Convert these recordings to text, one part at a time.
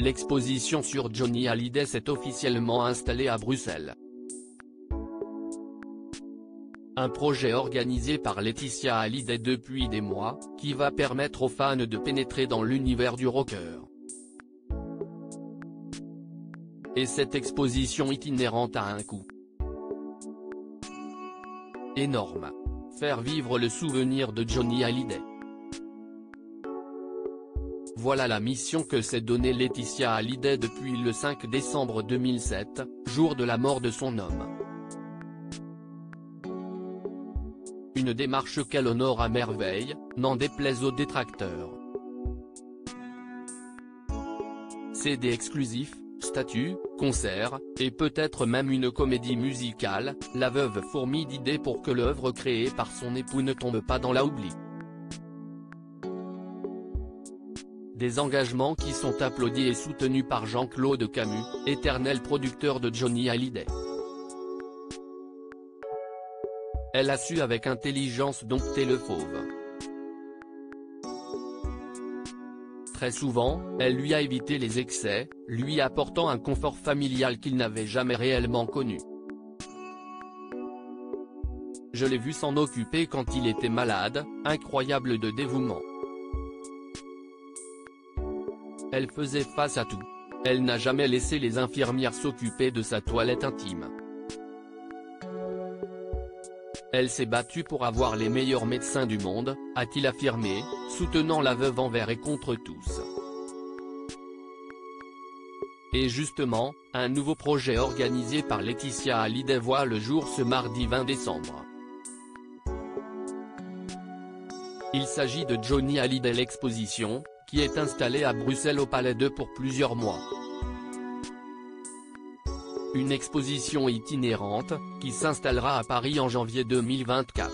l'exposition sur Johnny Hallyday s'est officiellement installée à Bruxelles. Un projet organisé par Laetitia Hallyday depuis des mois, qui va permettre aux fans de pénétrer dans l'univers du rocker. Et cette exposition itinérante a un coût énorme: faire vivre le souvenir de Johnny Hallyday. Voilà la mission que s'est donnée Laetitia Hallyday depuis le 5 décembre 2007, jour de la mort de son homme. Une démarche qu'elle honore à merveille, n'en déplaise aux détracteurs. CD exclusif, statues, concerts, et peut-être même une comédie musicale, la veuve fourmille d'idées pour que l'œuvre créée par son époux ne tombe pas dans l'oubli. Des engagements qui sont applaudis et soutenus par Jean-Claude Camus, éternel producteur de Johnny Hallyday. Elle a su avec intelligence dompter le fauve. Très souvent, elle lui a évité les excès, lui apportant un confort familial qu'il n'avait jamais réellement connu. Je l'ai vu s'en occuper quand il était malade, incroyable de dévouement. Elle faisait face à tout. Elle n'a jamais laissé les infirmières s'occuper de sa toilette intime. Elle s'est battue pour avoir les meilleurs médecins du monde, a-t-il affirmé, soutenant la veuve envers et contre tous. Et justement, un nouveau projet organisé par Laetitia Hallyday voit le jour ce mardi 20 décembre. Il s'agit de Johnny Hallyday l'exposition, qui est installée à Bruxelles au Palais 2 pour plusieurs mois. Une exposition itinérante, qui s'installera à Paris en janvier 2024.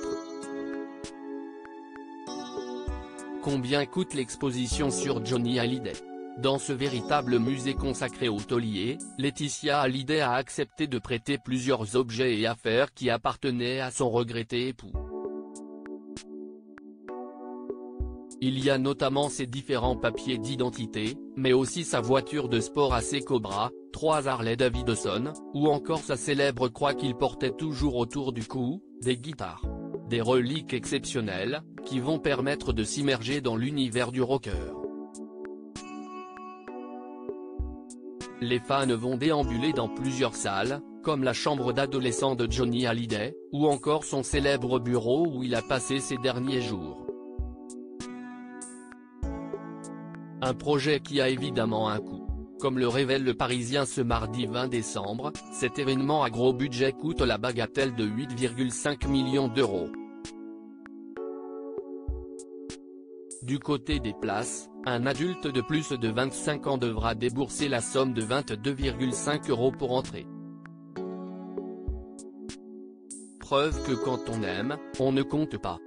Combien coûte l'exposition sur Johnny Hallyday? Dans ce véritable musée consacré au taulier, Laetitia Hallyday a accepté de prêter plusieurs objets et affaires qui appartenaient à son regretté époux. Il y a notamment ses différents papiers d'identité, mais aussi sa voiture de sport AC Cobra, 3 Harley Davidson, ou encore sa célèbre croix qu'il portait toujours autour du cou, des guitares. Des reliques exceptionnelles, qui vont permettre de s'immerger dans l'univers du rocker. Les fans vont déambuler dans plusieurs salles, comme la chambre d'adolescent de Johnny Hallyday, ou encore son célèbre bureau où il a passé ses derniers jours. Un projet qui a évidemment un coût. Comme le révèle le Parisien ce mardi 20 décembre, cet événement à gros budget coûte la bagatelle de 8,5 millions d'euros. Du côté des places, un adulte de plus de 25 ans devra débourser la somme de 22,5 € pour entrer. Preuve que quand on aime, on ne compte pas.